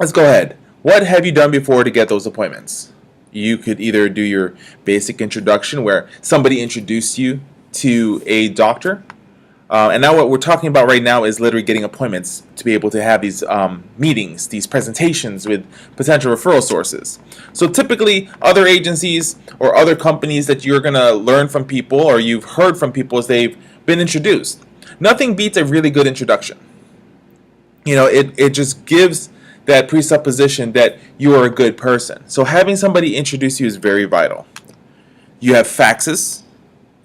let's go ahead. What have you done before to get those appointments? You could either do your basic introduction where somebody introduced you to a doctor. And now what we're talking about right now is literally getting appointments to be able to have these meetings, these presentations with potential referral sources. So typically other agencies or other companies that you're going to learn from people or you've heard from people as they've been introduced. Nothing beats a really good introduction. It just gives that presupposition that you are a good person. So having somebody introduce you is very vital. You have faxes.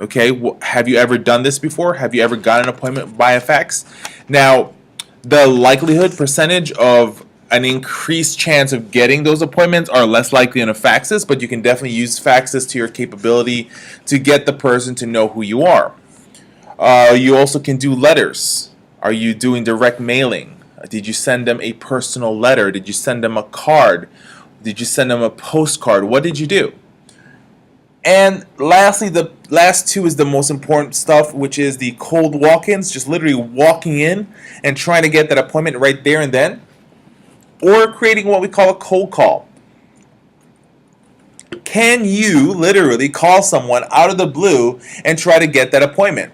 Okay, have you ever done this before? Have you ever got an appointment via fax? Now, the likelihood percentage of an increased chance of getting those appointments are less likely in a faxes, but you can definitely use faxes to your capability to get the person to know who you are. You also can do letters. Are you doing direct mailing? Did you send them a personal letter? Did you send them a card? Did you send them a postcard? What did you do? And lastly, the last two is the most important stuff, which is the cold walk-ins, just literally walking in and trying to get that appointment right there and then, or creating what we call a cold call. Can you literally call someone out of the blue and try to get that appointment?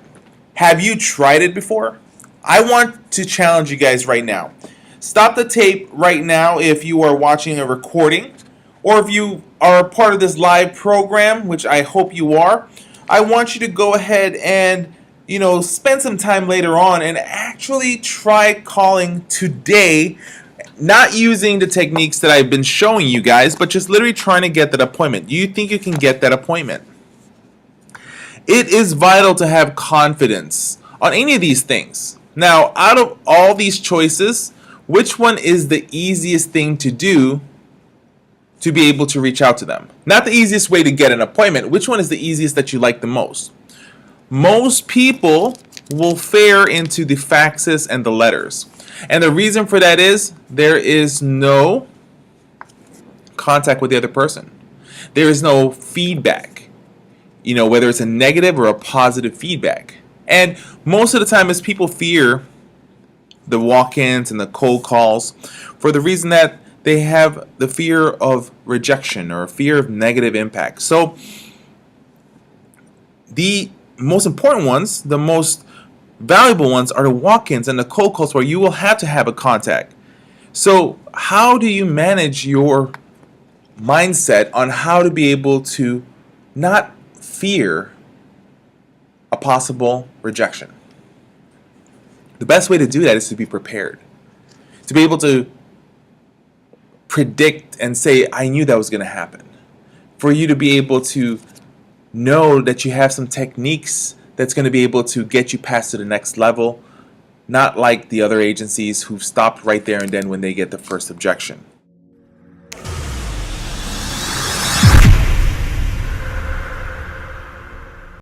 Have you tried it before? I want to challenge you guys right now. Stop the tape right now if you are watching a recording, or if you are a part of this live program, which I hope you are. I want you to go ahead and spend some time later on and actually try calling today, not using the techniques that I've been showing you guys, but just literally trying to get that appointment. Do you think you can get that appointment? It is vital to have confidence on any of these things. Now, out of all these choices, which one is the easiest thing to do to be able to reach out to them? Not the easiest way to get an appointment. Which one is the easiest that you like the most? Most people will fare into the faxes and the letters. And the reason for that is there is no contact with the other person. There is no feedback, whether it's a negative or a positive feedback. And most of the time, as people fear the walk-ins and the cold calls for the reason that they have the fear of rejection or a fear of negative impact. So the most important ones, the most valuable ones are the walk-ins and the cold calls where you will have to have a contact. So how do you manage your mindset on how to be able to not fear a possible rejection? The best way to do that is to be prepared. To be able to predict and say, I knew that was going to happen. For you to be able to know that you have some techniques that's going to be able to get you past to the next level, not like the other agencies who've stopped right there and then when they get the first objection.